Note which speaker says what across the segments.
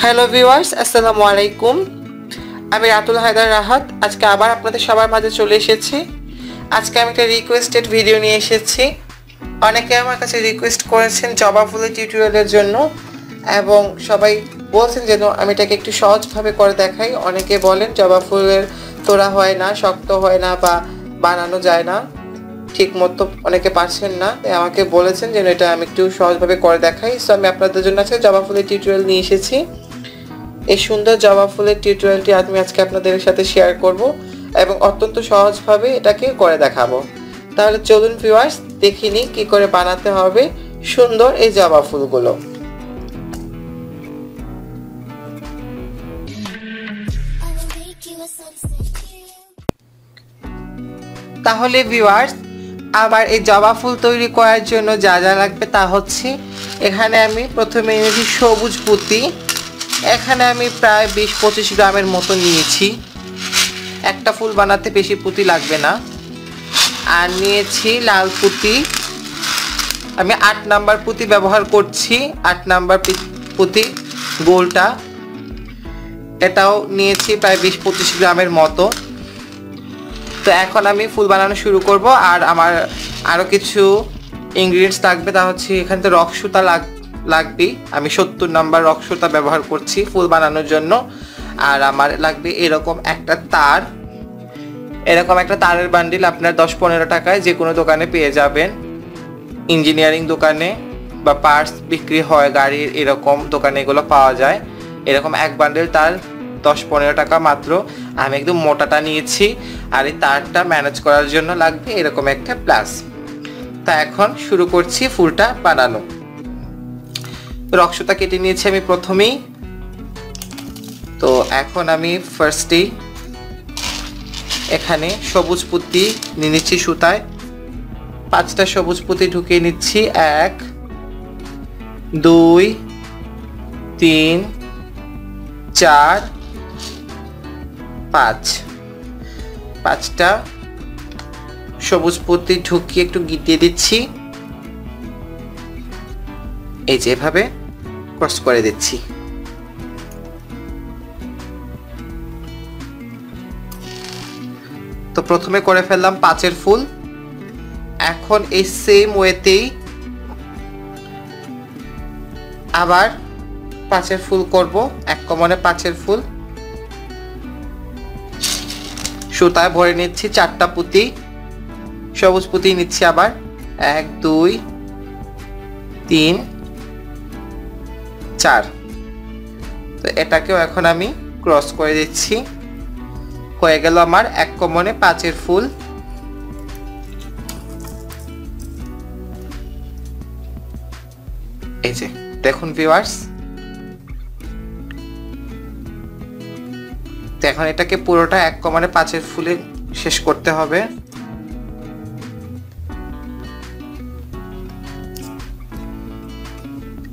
Speaker 1: Hello viewers, আসসালামু আলাইকুম। আমি রাতুল হায়দার রাহাত আজকে আবার আপনাদের সবার মাঝে চলে এসেছি। আজকে আমি একটা রিকোয়েস্টেড ভিডিও নিয়ে এসেছি। অনেকে আমার কাছে রিকোয়েস্ট করেছেন জবা ফুলের টিউটোরিয়ালের জন্য এবং সবাই বলছেন যেন আমি এটাকে একটু সহজভাবে করে দেখাই। অনেকে বলেন জবা ফুলের তোড়া হয় না, শক্ত হয় না বা বানানো যায় না ঠিক মতো, অনেকে পারছেন না, তাই আমাকে বলেছেন যেন এটা আমি একটু সহজভাবে করে দেখাই। সো আমি আপনাদের জন্য আজকে জবা ফুলের টিউটোরিয়াল নিয়ে এসেছি। এই সুন্দর জবা ফুলের টিউটোরিয়ালটি আমি আজকে আপনাদের সাথে শেয়ার করব এবং অত্যন্ত সহজভাবে এটাকে করে দেখাবো। তাহলে চলুন ভিউয়ার্স, দেখে নিই কী করে বানাতে হবে সুন্দর এই জবা ফুলগুলো। তাহলে ভিউয়ার্স, আবার এই জবা ফুল তৈরি করার জন্য যা যা লাগবে তা হচ্ছে, এখানে আমি প্রথমে নিয়েছি সবুজ পুঁতি। এখানে আমি প্রায় 20-25 গ্রামের মতো নিয়েছি। একটা ফুল বানাতে বেশি পুঁতি লাগবে না। আর নিয়েছি লাল পুঁতি, আমি 8 নাম্বার পুঁতি ব্যবহার করছি। 8 নাম্বার পুঁতি গোলটা, এটাও নিয়েছি প্রায় 20-25 গ্রামের মতো। তো এখন আমি ফুল বানানো শুরু করব। আর আমার আরও কিছু ইনগ্রিডিয়েন্টস লাগবে, তা হচ্ছে এখানে তো রক সুতা লাগবে। আমি 70 নাম্বার রক সুতা ব্যবহার করছি ফুল বানানোর জন্য। আর আমার লাগবে এরকম একটা তার। এরকম একটা তারের বান্ডিল আপনার 10-15 টাকায় যে কোনো দোকানে পেয়ে যাবেন, ইঞ্জিনিয়ারিং দোকানে বা পার্টস বিক্রি হয় গাড়ির, এরকম দোকানে এগুলো পাওয়া যায়। এরকম এক বান্ডিল তার 10-15 টাকা মাত্র। আমি একদম মোটাটা নিয়েছি। আর এই তারটা ম্যানেজ করার জন্য লাগবে এরকম একটা প্লাস। তা এখন শুরু করছি ফুলটা বানানো। রক সুতা কেটে নিয়েছি আমি প্রথমেই। তো এখন আমি ফার্স্টেই এখানে সবুজ পুঁতি নিয়ে নিচ্ছি সুতায়। 5টা সবুজ পুঁতি ঢুকিয়ে নিচ্ছি। 1 2 3 4 5। 5টা সবুজ পুঁতি ঢুকিয়ে একটু গিটিয়ে দিচ্ছি। এই যে এভাবে ক্রস করে দিচ্ছি। তো প্রথমে করে ফেললাম 5-এর ফুল। এখন এই সেম ওয়েতেই আবার 5-এর ফুল করব। এক কমনে 5-এর ফুল সুতায় ভরে নিচ্ছি। 4টা পুঁতি সবুজ পুঁতি নিচ্ছি আবার। 1 2 3 4। তো এটাকেও এখন আমি ক্রস করে দিচ্ছি। হয়ে গেল আমার এক কমনে 5-এর ফুল। এই যে দেখুন ভিউয়ার্স, তো এখন এটাকে পুরোটা এক কমনে 5-এর ফুলে শেষ করতে হবে।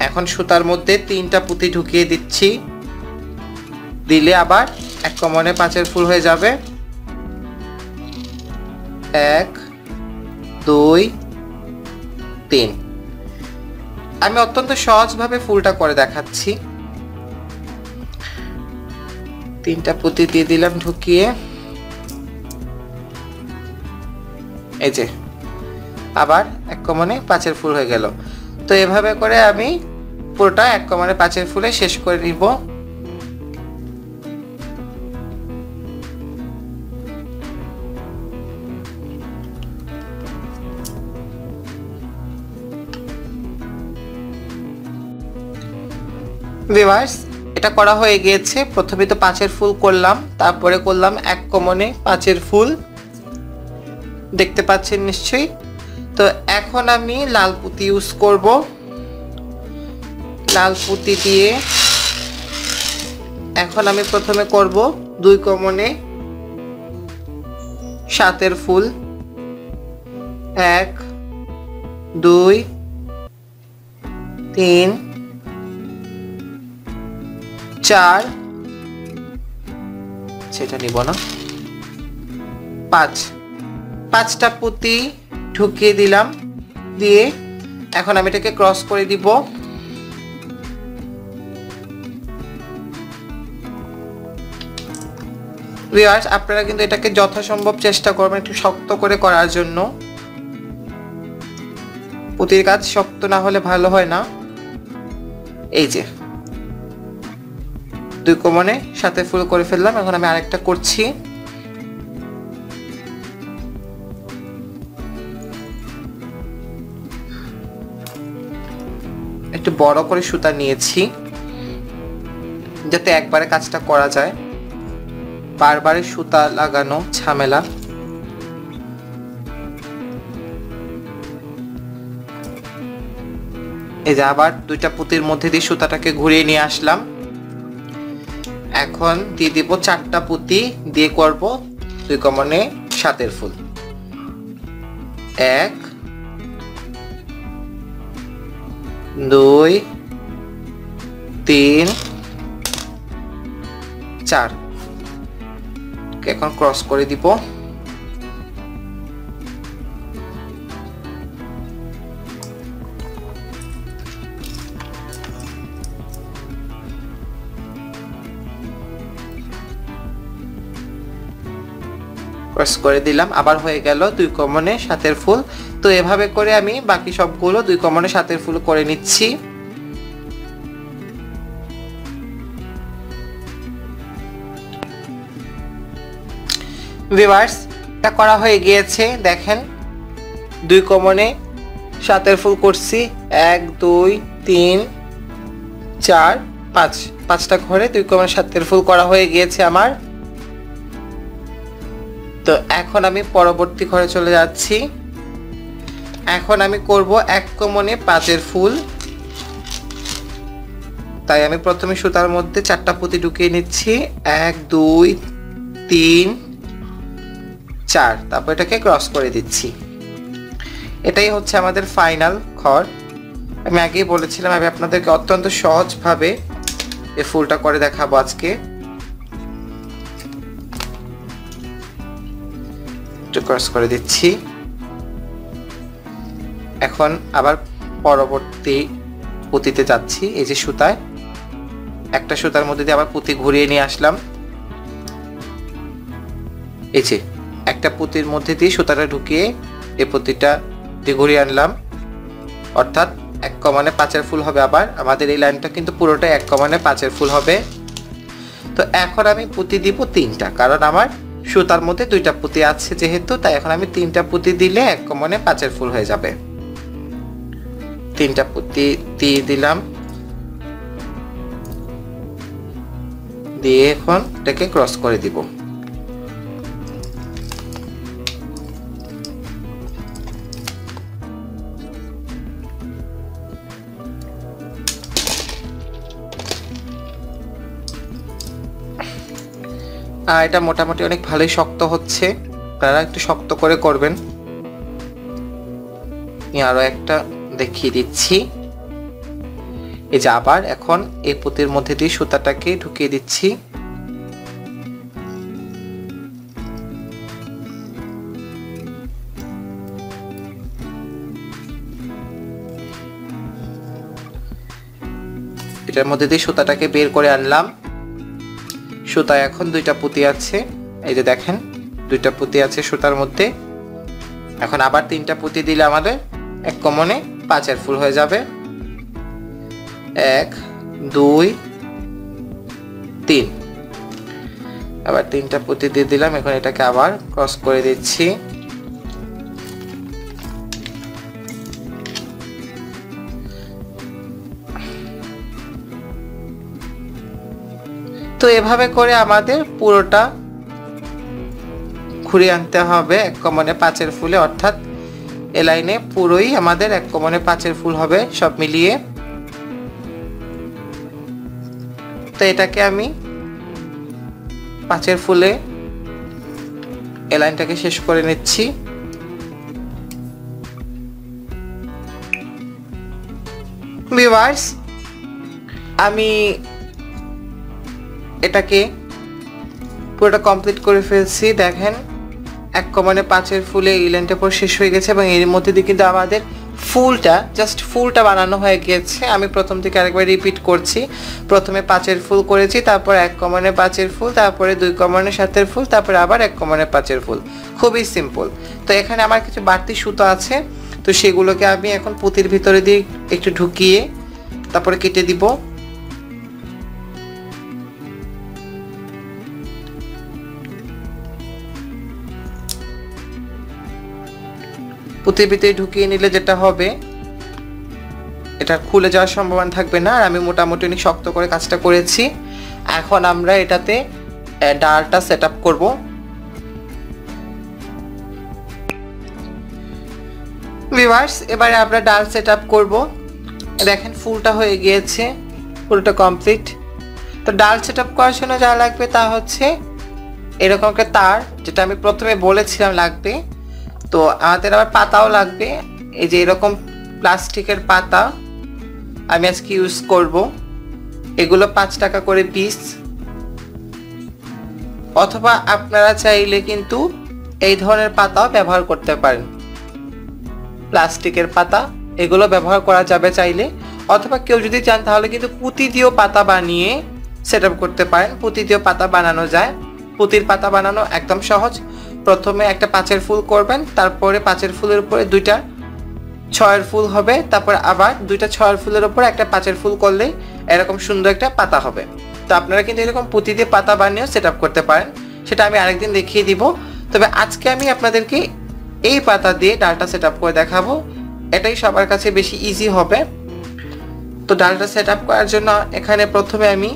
Speaker 1: এখন সুতার মধ্যে 3টা পুঁতি ঢুকিয়ে দিচ্ছি। দিলে আবার এক কমনে 5-এর ফুল হয়ে যাবে। 1 2 3। আমি অত্যন্ত সহজভাবে ফুলটা করে দেখাচ্ছি। 3টা পুঁতি দিয়ে দিলাম ঢুকিয়ে। এই যে আবার এক কমনে 5-এর ফুল হয়ে গেল। তো এভাবে করে আমি পুরোটা এক কমনে 5-এর ফুলে শেষ করে নিব। ভিউয়ার্স, এটা করা হয়ে গিয়েছে। প্রথমে তো 5-এর ফুল করলাম, তারপরে করলাম এক কমনে 5-এর ফুল, দেখতে পাচ্ছেন নিশ্চয়ই। তো এখন আমি লাল পুঁতি ইউজ করব। লাল পুঁতি দিয়ে এখন আমি প্রথমে করব 2 কমনে 7-এর ফুল। 1 2 3 4, সেটা নিব না, 5টা পুঁতি ঢুকিয়ে দিলাম। দিয়ে এখন আমি এটাকে ক্রস করে দিব। ভিউয়ার্স আপনারা কিন্তু এটাকে যথাসম্ভব চেষ্টা করবেন একটু শক্ত করে করার জন্য, পুঁতির কাজ শক্ত না হলে ভালো হয় না। এই যে 2 কোণে 7 ফুল করে ফেললাম, এখন আমি আরেকটা করছি। একটু বড় করে সুতা নিয়েছি যাতে একবারে কাজটা করা যায়, বারবারে সুতা লাগানো ঝামেলা। এই যে আবার 2টা পুঁতির মধ্যে দিয়ে সুতাটাকে ঘুরিয়ে নিয়ে আসলাম। এখন দিয়ে দিব 4টা পুঁতি দিয়ে করব 2 কোণে 7 ফুল। 1 2 3 4। এখন ক্রস করে দিব। ক্রস করে দিলাম, আবার হয়ে গেল 2 কোণে 7 ফুল। তো এভাবে করে আমি বাকি সবগুলো 2 কোণে 7 ফুল করে নিচ্ছি। ভিউয়ার্স এটা করা হয়ে গিয়েছে, দেখেন 2 কোণে 7 ফুল করছি। 1 2 3 4 5, 5টা ঘরে 2 কোণে 7 ফুল করা হয়ে গিয়েছে আমার। তো এখন আমি পরবর্তী ঘরে চলে যাচ্ছি। এখন আমি করব 1 কোণে 5 ফুল। তাই আমি প্রথমে সুতার মধ্যে 4টা পুঁতি ঢুকিয়ে নিচ্ছি। 1 2 3 4, তারপর এটাকে ক্রস করে দিচ্ছি। এটাই হচ্ছে আমাদের ফাইনাল ঘর। আমি আগেই বলেছিলাম আমি আপনাদেরকে অত্যন্ত সহজভাবে এই ফুলটা করে দেখাবো আজকে। একটু ক্রস করে দিচ্ছি। এখন আবার পরবর্তী পুঁতিতে যাচ্ছি। এই যে সুতায় একটা সুতার মধ্যে দিয়ে আবার পুঁতি ঘুরিয়ে নিয়ে আসলাম। এই যে একটা পুঁতির মধ্যে দিয়ে সুতাটা ঢুকিয়ে এই পুঁতিটা দিয়ে ঘুরিয়ে আনলাম, অর্থাৎ 1 কোণে 5 ফুল হবে। আবার আমাদের এই লাইনটা কিন্তু পুরোটাই 1 কোণে 5 ফুল হবে। তো এখন আমি পুঁতি দিব 3টা, কারণ আমার সুতার মধ্যে 2টা পুঁতি আছে যেহেতু, তাই এখন আমি 3টা পুঁতি দিলে 1 কোণে 5 ফুল হয়ে যাবে। 3টা পুঁতি দিয়ে দিলাম, দিয়ে এখন এটাকে ক্রস করে দিব। এটা মোটামুটি অনেক ভালোই শক্ত হচ্ছে, আপনারা একটু শক্ত করে করবেন। আরো একটা দেখিয়ে দিচ্ছি। এই যে আবার এখন এই পুঁতির মধ্যে দিয়ে সুতাটাকে ঢুকিয়ে দিচ্ছি। এটার মধ্যে দিয়ে সুতাটাকে বের করে আনলাম। সুতায় এখন 2টা পুঁতি আছে, এই যে দেখেন 2টা পুঁতি আছে সুতার মধ্যে। এখন আবার 3টা পুঁতি দিলে আমাদের 1 কোণে 5 ফুল হয়ে যাবে। 1 2 3, আবার 3টা পুঁতি দিয়ে দিলাম। এখন এটাকে আবার ক্রস করে দিচ্ছি। তো এভাবে করে আমাদের পুরোটা ঘুরিয়ে আনতে হবে 1 কোণে 5 ফুলে, অর্থাৎ এই লাইনে পুরোই আমাদের 1 কোণে 5 ফুল হবে সব মিলিয়ে। তো এটাকে আমি 5 ফুলে এই লাইনটাকে শেষ করে নিচ্ছি। ভিউয়ার্স আমি এটাকে পুরোটা কমপ্লিট করে ফেলছি। দেখেন 1 কোণে 5 ফুলে এই লাইনটা পুরো শেষ হয়ে গেছে এবং এর মধ্যে দিয়ে কিন্তু আমাদের ফুলটা জাস্ট ফুলটা বানানো হয়ে গিয়েছে। আমি প্রথম থেকে আরেকবার রিপিট করছি। প্রথমে 5-এর ফুল করেছি, তারপর 1 কমানে 5-এর ফুল, তারপরে 2 কমানে 7-এর ফুল, তারপরে আবার 1 কমানে 5-এর ফুল। খুবই সিম্পল। তো এখানে আমার কিছু বাড়তি সুতো আছে, তো সেগুলোকে আমি এখন পুঁতির ভিতরে দিয়ে একটু ঢুকিয়ে তারপরে কেটে দিব। পুঁতির ভিতরে ঢুকিয়ে নিলে যেটা হবে, এটা খুলে যাওয়ার সম্ভাবনা থাকবে না। আর আমি মোটামুটি অনেক শক্ত করে কাজটা করেছি। এখন আমরা এটাতে ডালটা সেট আপ করবো। ভিউয়ার্স, এবারে আমরা ডাল সেট আপ করবো। দেখেন ফুলটা হয়ে গিয়েছে, ফুলটা কমপ্লিট। তো ডাল সেট আপ করার জন্য যা লাগবে তা হচ্ছে এরকম একটা তার, যেটা আমি প্রথমে বলেছিলাম লাগবে। তো আমাদের আবার পাতাও লাগবে। এই যে এরকম প্লাস্টিকের পাতা আমি আজকে ইউজ করব। এগুলো 5 টাকা করে পিস, অথবা আপনারা চাইলে কিন্তু এই ধরনের পাতাও ব্যবহার করতে পারেন। প্লাস্টিকের পাতা এগুলো ব্যবহার করা যাবে চাইলে, অথবা কেউ যদি চান তাহলে কিন্তু পুঁতি দিয়েও পাতা বানিয়ে সেট আপ করতে পারেন। পুঁতি দিয়েও পাতা বানানো যায়। পুঁতির পাতা বানানো একদম সহজ। প্রথমে একটা 5-এর ফুল করবেন, তারপরে 5-এর ফুলের উপরে 2টা 6-এর ফুল হবে, তারপর আবার 2টা 6-এর ফুলের উপরে একটা 5-এর ফুল করলে এরকম সুন্দর একটা পাতা হবে। তো আপনারা কিন্তু এরকম পুঁতি দিয়ে পাতা বানিয়েও সেট আপ করতে পারেন, সেটা আমি আরেকদিন দেখিয়ে দিব। তবে আজকে আমি আপনাদেরকে এই পাতা দিয়ে ডালটা সেট আপ করে দেখাবো। এটাই সবার কাছে বেশি ইজি হবে। তো ডালটা সেট আপ করার জন্য এখানে প্রথমে আমি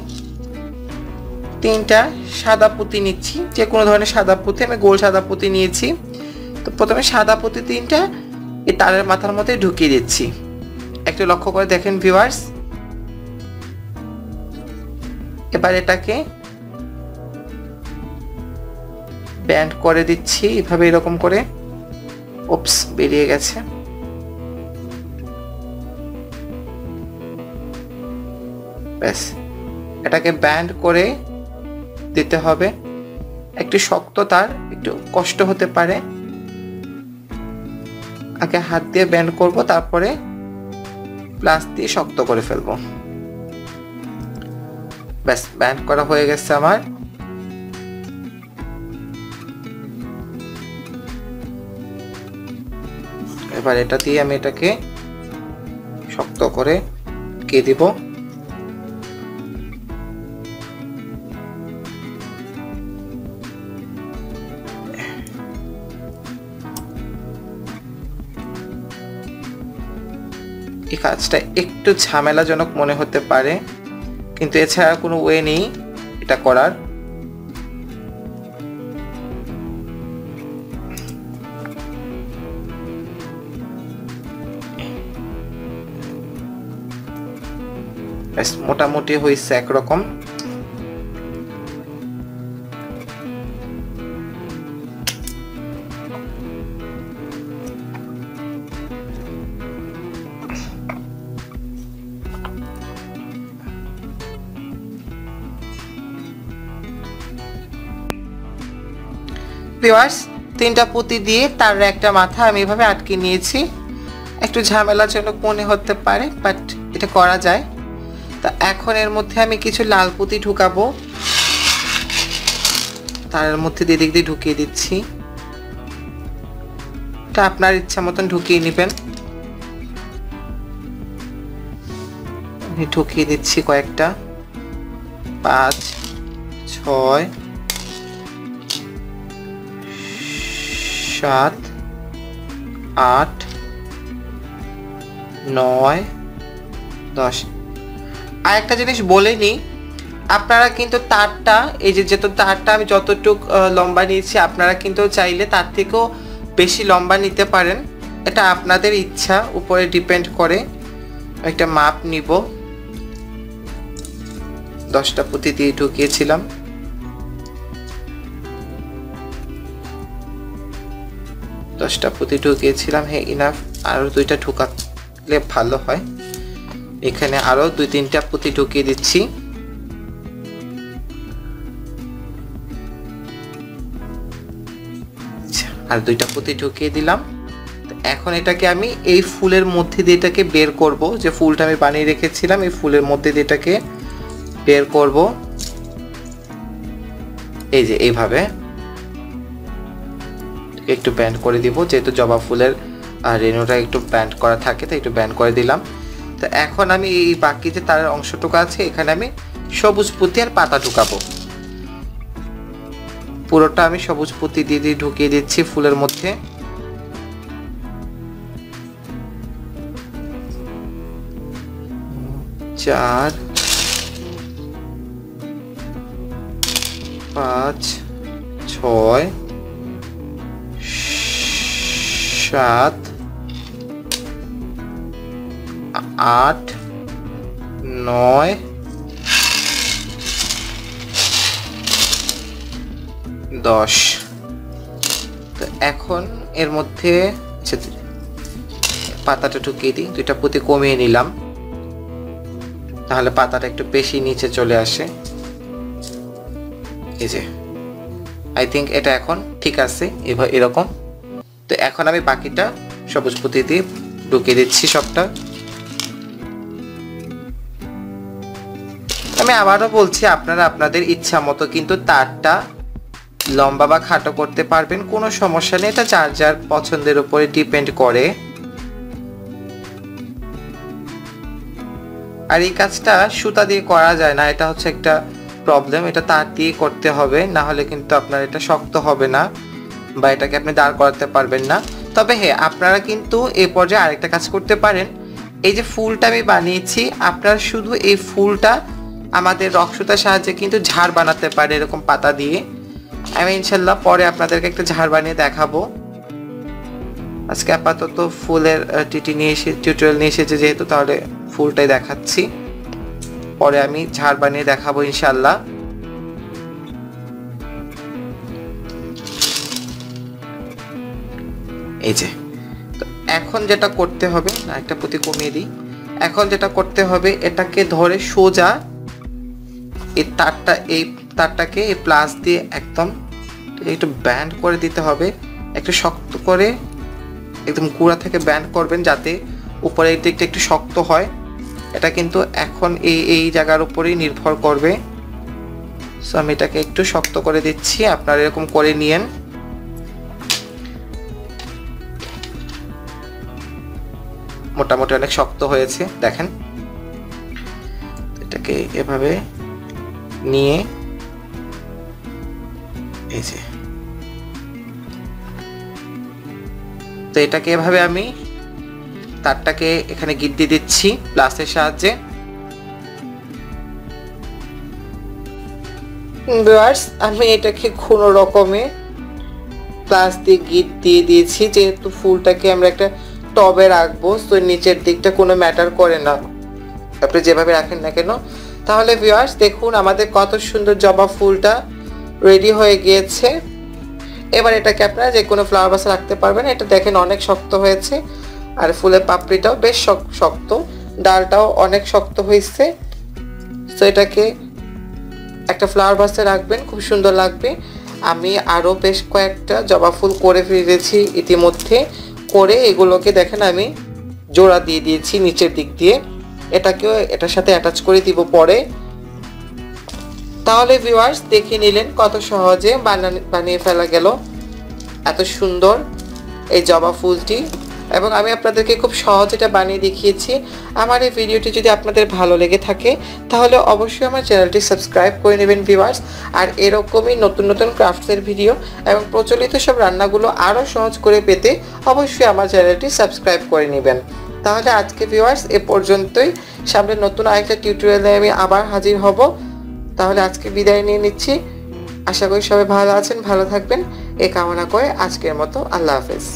Speaker 1: 3টা সাদা পুঁতি নিচ্ছি, যে কোনো ধরনের সাদা পুঁতি। আমি গোল সাদা পুঁতি নিয়েছি। তো প্রথমে সাদা পুঁতি 3টা এই তারের মাথার মধ্যে ঢুকিয়ে দিচ্ছি। একটু লক্ষ্য করে দেখেন ভিউয়ার্স। এবার এটাকে ব্যান্ড করে দিচ্ছি এভাবে, এরকম করে। উপস, বেরিয়ে গেছে। ব্যাস, এটাকে ব্যান্ড করে দিতে হবে। একটু শক্ত তার, একটু কষ্ট হতে পারে। আগে হাত দিয়ে ব্যান্ড করব, তারপরে প্লাস দিয়ে শক্ত করে ফেলবো। ব্যাস, ব্যান্ড করা হয়ে গেছে আমার। এবার এটা দিয়ে আমি এটাকে শক্ত করে কে দিব। এই কাজটা একটু ঝামেলাজনক মনে হতে পারে, কিন্তু এছাড়া কোনো ওয়ে নেই এটা করার। মোটামুটি হয়েছে একরকম। ভিউয়ার্স, 3টা পুঁতি দিয়ে তার একটা মাথা আমি এভাবে আটকে নিয়েছি। একটু ঝামেলাজনক মনে হতে পারে, বাট এটা করা যায়। তা এখন এর মধ্যে আমি কিছু লাল পুঁতি ঢুকাবো। তার মধ্যে দিক দিয়ে ঢুকিয়ে দিচ্ছি। এটা আপনার ইচ্ছা মতন ঢুকিয়ে নেবেন। আমি ঢুকিয়ে দিচ্ছি কয়েকটা। 5, 6, 7, 8, 9, 10। আর একটা জিনিস বলে নিই, আপনারা কিন্তু তারটা, এই যে তারটা আমি যতটুক লম্বা নিয়েছি, আপনারা কিন্তু চাইলে তার থেকেও বেশি লম্বা নিতে পারেন। এটা আপনাদের ইচ্ছা উপরে ডিপেন্ড করে। একটা মাপ নিব। 10টা পুঁতি দিয়ে ঢুকিয়েছিলাম। হ্যাঁ, ইনাফ। আরো 2টা ঢুকালে ভালো হয়। এখানে আরো 2-3টা পুঁতি ঢুকিয়ে দিচ্ছি। আর 2টা পুঁতি ঢুকিয়ে দিলাম। এখন এটাকে আমি এই ফুলের মধ্যে দিয়ে এটাকে বের করব, যে ফুলটা আমি বানিয়ে রেখেছিলাম এই ফুলের মধ্যে দিয়ে এটাকে বের করব। এই যে এইভাবে একটু ব্যান্ড করে দিব, যেহেতু জবা ফুলের রেণুটা একটু ব্যান্ড করা থাকে তাই একটু ব্যান্ড করে দিলাম। তো এখন আমি এই বাকি যে তার অংশটুকু আছে এখানে আমি সবুজ পুঁতি আর পাতা ঢুকাবো। পুরোটা আমি সবুজ পুঁতি দিয়ে দিয়ে ঢুকিয়ে দিচ্ছি ফুলের মধ্যে। 4 5 6 7 8 9 10। তো এখন এর মধ্যে পাতাটা ঢুকিয়ে দিই, 2টা পুঁতি কমিয়ে নিলাম তাহলে পাতাটা একটু বেশি নিচে চলে আসে। এই যে আই থিঙ্ক এটা এখন ঠিক আছে এরকম। তো এখন আমি বাকিটা সবুজ পুঁতি দিয়ে ঢুকিয়ে দিচ্ছি সবটা। আমি আবারও বলছি, আপনারা আপনাদের ইচ্ছা মতো কিন্তু তারটা লম্বা বা খাটো করতে পারবেন, কোনো সমস্যা নেই, এটা যার যার পছন্দের উপরে ডিপেন্ড করে। আর এই কাজটা সুতা দিয়ে করা যায় না, এটা হচ্ছে একটা প্রবলেম, এটা তার দিয়ে করতে হবে, না হলে কিন্তু আপনার এটা শক্ত হবে না বা এটাকে আপনি দাঁড় করাতে পারবেন না। তবে হ্যাঁ, আপনারা কিন্তু এই পর্যায়ে আরেকটা কাজ করতে পারেন। এই যে ফুলটা আমি বানিয়েছি, আপনারা শুধু এই ফুলটা আমাদের রক্সুতার সাহায্যে কিন্তু ঝাড় বানাতে পারে এরকম পাতা দিয়ে। আমি ইনশাল্লাহ পরে আপনাদেরকে একটা ঝাড় বানিয়ে দেখাবো। আজকে আপাতত ফুলের টিউটোরিয়াল নিয়ে এসেছে যেহেতু, তাহলে ফুলটাই দেখাচ্ছি, পরে আমি ঝাড় বানিয়ে দেখাবো ইনশাল্লাহ। এই যে তো এখন যেটা করতে হবে, না একটা পুঁতি কমিয়ে দিই, এখন যেটা করতে হবে এটাকে ধরে সোজা এই তারটাকে এই প্লাস দিয়ে একদম একটু ব্যান্ড করে দিতে হবে, একটু শক্ত করে একদম গোড়া থেকে ব্যান্ড করবেন যাতে উপরের দিকটা একটু শক্ত হয়। এটা কিন্তু এখন এই জায়গার উপরেই নির্ভর করবে। সো আমি এটাকে একটু শক্ত করে দিচ্ছি, আপনারা এরকম করে নিয়েন। মোটামুটি অনেক শক্ত হয়েছে দেখেন। এটাকে এভাবে নিয়ে এই যে, তো এটাকে এভাবে আমি তারটাকে এখানে গিট দিয়ে দিচ্ছি প্লাসের সাহায্যে। ভিউয়ার্স, আমি এটাকে কোনো রকমে প্লাস দিয়ে গিট দিয়ে দিয়েছি, যেহেতু ফুলটাকে আমরা একটা টবে রাখবো, তো নিচের দিকটা কোনো ম্যাটার করে না, আপনি যেভাবে রাখেন না কেন। তাহলে ভিউয়ার্স দেখুন আমাদের কত সুন্দর জবা ফুলটা রেডি হয়ে গিয়েছে। এবার এটাকে আপনারা যে কোনো ফ্লাওয়ার ভাসে রাখতে পারবেন। এটা দেখেন অনেক শক্ত হয়েছে, আর ফুলের পাপড়িটাও বেশ শক্ত, ডালটাও অনেক শক্ত হয়েছে। তো এটাকে একটা ফ্লাওয়ার ভাসে রাখবেন, খুব সুন্দর লাগবে। আমি আরও বেশ কয়েকটা জবা ফুল করে ফেলেছি ইতিমধ্যে, করে এগুলোকে দেখেন আমি জোড়া দিয়ে দিয়েছি নিচের দিক দিয়ে, এটাকেও এটার সাথে অ্যাটাচ করে দিব পরে। তাহলে ভিউয়ার্স দেখে নিলেন কত সহজে বানিয়ে ফেলা গেল এত সুন্দর এই জবা ফুলটি, এবং আমি আপনাদেরকে খুব সহজ এটা বানিয়ে দেখিয়েছি। আমার এই ভিডিওটি যদি আপনাদের ভালো লেগে থাকে তাহলে অবশ্যই আমার চ্যানেলটি সাবস্ক্রাইব করে নেবেন ভিউয়ার্স। আর এরকমই নতুন নতুন ক্রাফটসের ভিডিও এবং প্রচলিত সব রান্নাগুলো আরও সহজ করে পেতে অবশ্যই আমার চ্যানেলটি সাবস্ক্রাইব করে নেবেন। তাহলে আজকে ভিউয়ার্স এ পর্যন্তই, সামনে নতুন আরেকটা টিউটোরিয়ালে আমি আবার হাজির হব। তাহলে আজকে বিদায় নিয়ে নিচ্ছি, আশা করি সবাই ভালো আছেন, ভালো থাকবেন এই কামনা করে আজকের মতো আল্লাহ হাফেজ।